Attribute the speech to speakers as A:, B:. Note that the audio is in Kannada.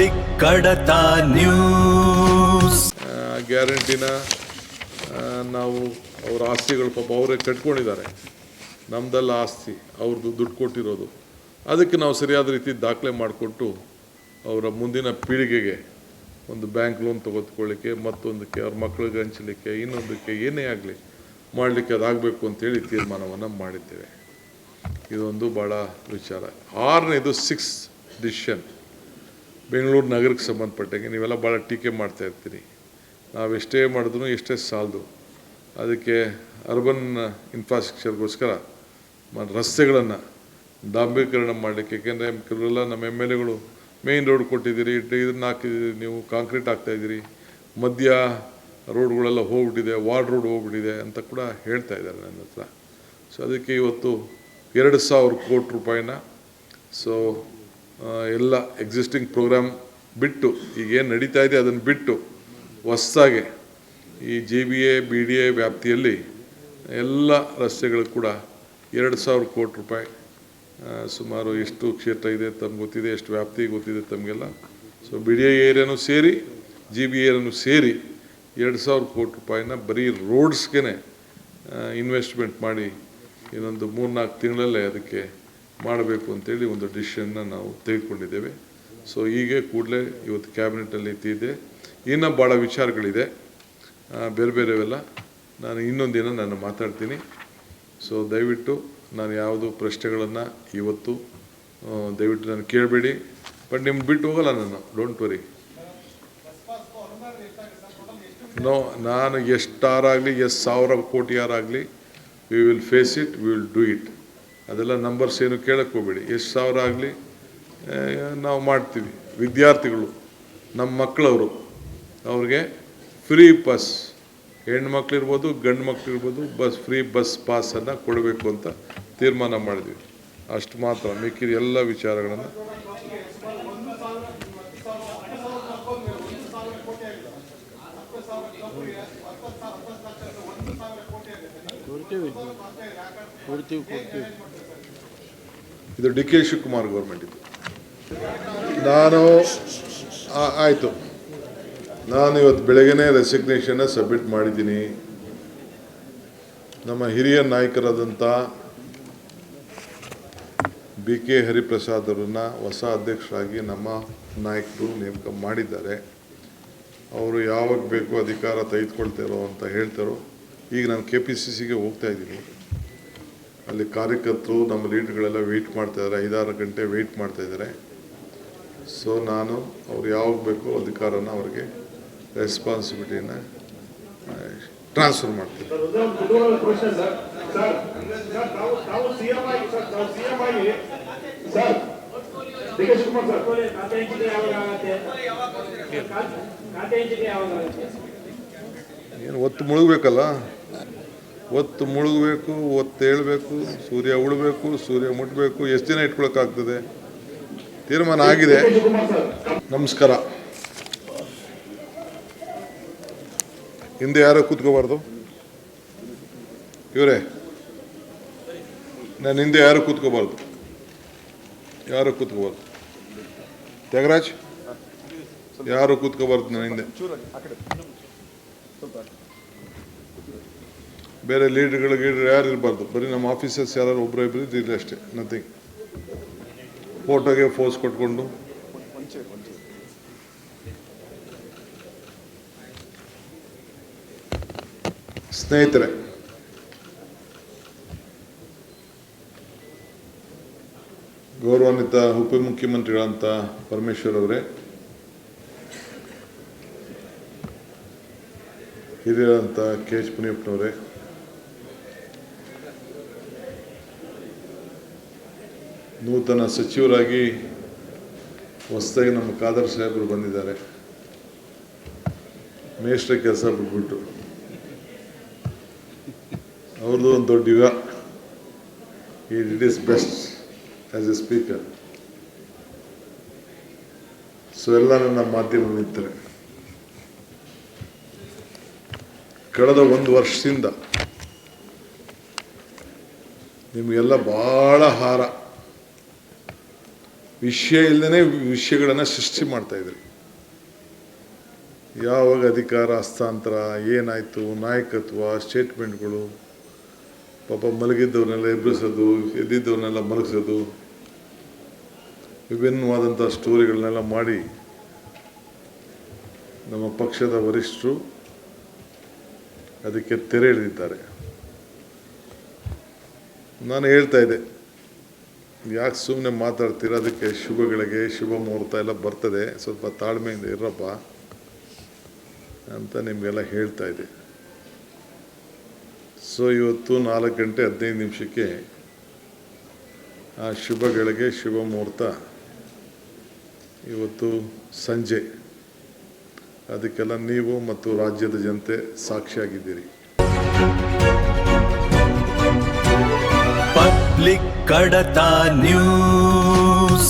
A: ಕ್ಲಿಕ್ ಕಡತ ನ್ಯೂಸ್.
B: ಗ್ಯಾರಂಟಿನ ನಾವು ಅವ್ರ ಆಸ್ತಿಗಳು ಪಾಪ ಅವರೇ ಕಟ್ಕೊಂಡಿದ್ದಾರೆ, ನಮ್ದೆಲ್ಲ ಆಸ್ತಿ ಅವ್ರದ್ದು ದುಡ್ಡು ಕೊಟ್ಟಿರೋದು. ಅದಕ್ಕೆ ನಾವು ಸರಿಯಾದ ರೀತಿ ದಾಖಲೆ ಮಾಡಿಕೊಟ್ಟು ಅವರ ಮುಂದಿನ ಪೀಳಿಗೆಗೆ ಒಂದು ಬ್ಯಾಂಕ್ ಲೋನ್ ತೆಗೆದುಕೊಳ್ಳಿಕ್ಕೆ, ಮತ್ತೊಂದಕ್ಕೆ ಅವ್ರ ಮಕ್ಕಳಿಗೆ ಹಂಚಲಿಕ್ಕೆ, ಇನ್ನೊಂದಕ್ಕೆ ಏನೇ ಆಗಲಿ ಮಾಡಲಿಕ್ಕೆ ಅದಾಗಬೇಕು ಅಂತೇಳಿ ತೀರ್ಮಾನವನ್ನು ಮಾಡಿದ್ದೇವೆ. ಇದೊಂದು ಭಾಳ ವಿಚಾರ. 6ನೇದು 6 ಡಿಸಿಷನ್ ಬೆಂಗಳೂರು ನಗರಕ್ಕೆ ಸಂಬಂಧಪಟ್ಟಂಗೆ ನೀವೆಲ್ಲ ಭಾಳ ಟೀಕೆ ಮಾಡ್ತಾ ಇರ್ತೀರಿ. ನಾವೆಷ್ಟೇ ಮಾಡಿದ್ರು ಎಷ್ಟೇ ಸಾಲದು. ಅದಕ್ಕೆ ಅರ್ಬನ್ ಇನ್ಫ್ರಾಸ್ಟ್ರಕ್ಚರ್ಗೋಸ್ಕರ ರಸ್ತೆಗಳನ್ನು ಡಾಂಬರೀಕರಣ ಮಾಡಲಿಕ್ಕೆ, ಯಾಕೆಂದರೆ ಕೆಲವೆಲ್ಲ ನಮ್ಮ MLAಗಳು ಮೇಯ್ನ್ ರೋಡ್ ಕೊಟ್ಟಿದ್ದೀರಿ, ಇದನ್ನು ಹಾಕಿದ್ದೀರಿ, ನೀವು ಕಾಂಕ್ರೀಟ್ ಹಾಕ್ತಾಯಿದ್ದೀರಿ, ಮಧ್ಯ ರೋಡ್ಗಳೆಲ್ಲ ಹೋಗ್ಬಿಟ್ಟಿದೆ, ವಾರ್ಡ್ ರೋಡ್ ಹೋಗ್ಬಿಟ್ಟಿದೆ ಅಂತ ಕೂಡ ಹೇಳ್ತಾ ಇದ್ದಾರೆ ನನ್ನ ಹತ್ರ. ಸೊ ಅದಕ್ಕೆ ಇವತ್ತು 2,000 ಕೋಟಿ ರೂಪಾಯಿನ ಎಲ್ಲ ಎಕ್ಸಿಸ್ಟಿಂಗ್ ಪ್ರೋಗ್ರಾಮ್ ಬಿಟ್ಟು, ಈಗೇನು ನಡೀತಾ ಇದೆ ಅದನ್ನು ಬಿಟ್ಟು ಹೊಸದಾಗೆ ಈ GBA BDA ವ್ಯಾಪ್ತಿಯಲ್ಲಿ ಎಲ್ಲ ರಸ್ತೆಗಳು ಕೂಡ 2,000 ಕೋಟಿ ರೂಪಾಯಿ, ಸುಮಾರು ಎಷ್ಟು ಕ್ಷೇತ್ರ ಇದೆ ತಮ್ಗೆ ಗೊತ್ತಿದೆ, ಎಷ್ಟು ವ್ಯಾಪ್ತಿ ಗೊತ್ತಿದೆ ತಮಗೆಲ್ಲ. ಸೊ BDA ಏರಿಯಾನು ಸೇರಿ GBA ಏರಿಯಾನು ಸೇರಿ 2,000 ಕೋಟಿ ರೂಪಾಯಿನ ಬರೀ ರೋಡ್ಸ್ಗೆ ಇನ್ವೆಸ್ಟ್ಮೆಂಟ್ ಮಾಡಿ ಇನ್ನೊಂದು 3-4 ತಿಂಗಳಲ್ಲೇ ಅದಕ್ಕೆ ಮಾಡಬೇಕು ಅಂತೇಳಿ ಒಂದು ಡಿಸಿಷನ್ನ ನಾವು ತೆಗೆದುಕೊಂಡಿದ್ದೇವೆ. ಸೊ ಹೀಗೆ ಕೂಡಲೇ ಇವತ್ತು ಕ್ಯಾಬಿನೆಟಲ್ಲಿ ಇತ್ತಿದೆ. ಇನ್ನೂ ಭಾಳ ವಿಚಾರಗಳಿದೆ ಬೇರೆ ಬೇರೆವೆಲ್ಲ, ನಾನು ಇನ್ನೊಂದು ದಿನ ನಾನು ಮಾತಾಡ್ತೀನಿ. ಸೊ ದಯವಿಟ್ಟು ನಾನು ಯಾವುದು ಪ್ರಶ್ನೆಗಳನ್ನು ಇವತ್ತು ದಯವಿಟ್ಟು ನಾನು ಕೇಳಬೇಡಿ. ಬಟ್ ನಿಮ್ಗೆ ಬಿಟ್ಟು ಹೋಗಲ್ಲ ನಾನು, ಡೋಂಟ್ ವರಿ. ನಾನು ಎಷ್ಟಾರಾಗಲಿ, ಎಷ್ಟು 1,000 ಕೋಟಿ ಯಾರಾಗಲಿ, we will face it, we will do it. ಅದೆಲ್ಲ ನಂಬರ್ಸ್ ಏನು ಕೇಳಕ್ಕೆ ಹೋಗಬೇಡಿ. ಎಷ್ಟು 1,000 ಆಗಲಿ ನಾವು ಮಾಡ್ತೀವಿ. ವಿದ್ಯಾರ್ಥಿಗಳು ನಮ್ಮ ಮಕ್ಕಳವರು, ಅವ್ರಿಗೆ ಫ್ರೀ ಬಸ್, ಹೆಣ್ಮಕ್ಳಿರ್ಬೋದು ಗಂಡು ಮಕ್ಕಳಿರ್ಬೋದು, ಫ್ರೀ ಬಸ್ ಪಾಸನ್ನು ಕೊಡಬೇಕು ಅಂತ ತೀರ್ಮಾನ ಮಾಡಿದ್ವಿ. ಅಷ್ಟು ಮಾತ್ರ, ಮಿಕ್ಕಿದ ಎಲ್ಲ ವಿಚಾರಗಳನ್ನು ಇದು DK ಶಿವಕುಮಾರ್ ಗೌರ್ಮೆಂಟ್ ಇದು. ಆಯಿತು, ನಾನು ಇವತ್ತು ಬೆಳಗ್ಗೆನೇ ರೆಸಿಗ್ನೇಷನ್ನ ಸಬ್ಮಿಟ್ ಮಾಡಿದ್ದೀನಿ. ನಮ್ಮ ಹಿರಿಯ ನಾಯಕರಾದಂಥ BK ಹರಿಪ್ರಸಾದ್ ಅವರನ್ನು ಹೊಸ ಅಧ್ಯಕ್ಷರಾಗಿ ನಮ್ಮ ನಾಯಕರು ನೇಮಕ ಮಾಡಿದ್ದಾರೆ. ಅವರು ಯಾವಾಗ ಬೇಕು ಅಧಿಕಾರ ತೆಗೆದುಕೊಳ್ತಾರೋ ಅಂತ ಹೇಳ್ತಾರೋ. ಈಗ ನಾನು KPCCಗೆ ಹೋಗ್ತಾ ಇದ್ದೀನಿ. ಅಲ್ಲಿ ಕಾರ್ಯಕರ್ತರು ನಮ್ಮ ಲೀಡರ್ಗಳೆಲ್ಲ ವೆಯ್ಟ್ ಮಾಡ್ತಾಯಿದ್ದಾರೆ, 5-6 ಗಂಟೆ ವೆಯ್ಟ್ ಮಾಡ್ತಾಯಿದ್ದಾರೆ. ಸೊ ನಾನು ಅವ್ರು ಯಾವಾಗ ಬೇಕೋ ಅಧಿಕಾರನ ಅವ್ರಿಗೆ ರೆಸ್ಪಾನ್ಸಿಬಿಲಿಟಿನ ಟ್ರಾನ್ಸ್ಫರ್ ಮಾಡ್ತೀನಿ. ಏನು ಒತ್ತು ಮುಳುಗಬೇಕಲ್ಲ, ಒತ್ತು ಮುಳುಗಬೇಕು, ಒತ್ತು ಹೇಳಬೇಕು, ಸೂರ್ಯ ಉಳಬೇಕು, ಸೂರ್ಯ ಮುಟ್ಟಬೇಕು. ಎಷ್ಟು ದಿನ ಇಟ್ಕೊಳಕ್ಕಾಗ್ತದೆ? ತೀರ್ಮಾನ ಆಗಿದೆ. ನಮಸ್ಕಾರ. ಹಿಂದೆ ಯಾರೋ ಕೂತ್ಕೋಬಾರ್ದು, ಇವರೇ ನಾನು ಹಿಂದೆ ಯಾರು ಕೂತ್ಕೋಬಾರ್ದು, ಯಾರು ಕೂತ್ಕೋಬಾರ್ದು. ತ್ಯಾಗರಾಜ್, ಯಾರು ಕೂತ್ಕೋಬಾರ್ದು ನನ್ನ ಹಿಂದೆ. ಬೇರೆ ಲೀಡರ್ಗಳು ಯಾರು ಇರಬಾರ್ದು, ಬರೀ ನಮ್ಮ ಆಫೀಸರ್ಸ್ ಯಾರು ಒಬ್ಬರು ಇಬ್ಬರು ಇರಲಿ ಅಷ್ಟೇ, ನಥಿಂಗ್. ಫೋಟೋಗೆ ಫೋಸ್ ಕೊಟ್ಕೊಂಡು ಸ್ನೇಹಿತರೆ, ಗೌರವಾನ್ವಿತ ಉಪಮುಖ್ಯಮಂತ್ರಿಗಳಂತ ಪರಮೇಶ್ವರ್ ಅವರೇ, ಹಿರಿಯರಂತ KH ಮುನಿಯಪ್ಪನವರೇ, ನೂತನ ಸಚಿವರಾಗಿ ಹೊಸದಾಗಿ ನಮ್ಮ ಖಾದರ್ ಸಾಹೇಬರು ಬಂದಿದ್ದಾರೆ. ಮೇಷ್ಟ್ರ ಕೆಲಸ ಬಿಟ್ಬಿಟ್ಟು ಅವ್ರದ್ದು ಒಂದು ದೊಡ್ಡ ಯುಗ. he did his best as a speaker. So ಎಲ್ಲ ನನ್ನ ಮಾಧ್ಯಮ ಮಿತ್ರರೇ, ಕಳೆದ 1 ವರ್ಷದಿಂದ ನಿಮಗೆಲ್ಲ ಭಾಳ ವಿಷಯ ಇಲ್ಲದೇ ವಿಷಯಗಳನ್ನು ಸೃಷ್ಟಿ ಮಾಡ್ತಾಯಿದ್ರಿ. ಯಾವಾಗ ಅಧಿಕಾರ ಹಸ್ತಾಂತರ ಏನಾಯಿತು, ನಾಯಕತ್ವ, ಸ್ಟೇಟ್ಮೆಂಟ್ಗಳು, ಪಾಪ ಮಲಗಿದ್ದವ್ರನ್ನೆಲ್ಲ ಎಬ್ಬರಿಸೋದು, ಎದ್ದಿದ್ದವ್ರನ್ನೆಲ್ಲ ಮಲಗಿಸೋದು, ವಿಭಿನ್ನವಾದಂಥ ಸ್ಟೋರಿಗಳನ್ನೆಲ್ಲ ಮಾಡಿ ನಮ್ಮ ಪಕ್ಷದ ವರಿಷ್ಠರು ಅದಕ್ಕೆ ತೆರೆ ಎಳೆದಿದ್ದಾರೆ. ನಾನು ಹೇಳ್ತಾ ಇದ್ದೆ, ಯಾಕೆ ಸುಮ್ಮನೆ ಮಾತಾಡ್ತೀರ, ಅದಕ್ಕೆ ಶುಭಗಳಿಗೆ ಶುಭ ಮುಹೂರ್ತ ಎಲ್ಲ ಬರ್ತದೆ, ಸ್ವಲ್ಪ ತಾಳ್ಮೆಯಿಂದ ಇರಪ್ಪ ಅಂತ ನಿಮಗೆಲ್ಲ ಹೇಳ್ತಾ ಇದ್ದೆ. ಸೊ ಇವತ್ತು 4:15 ಆ ಶುಭಗಳಿಗೆ ಶುಭ ಮುಹೂರ್ತ ಇವತ್ತು ಸಂಜೆ. ಅದಕ್ಕೆಲ್ಲ ನೀವು ಮತ್ತು ರಾಜ್ಯದ ಜನತೆ ಸಾಕ್ಷಿಯಾಗಿದ್ದೀರಿ.
A: ಪಬ್ಲಿಕ್ ಕಡತ ನ್ಯೂಸ್.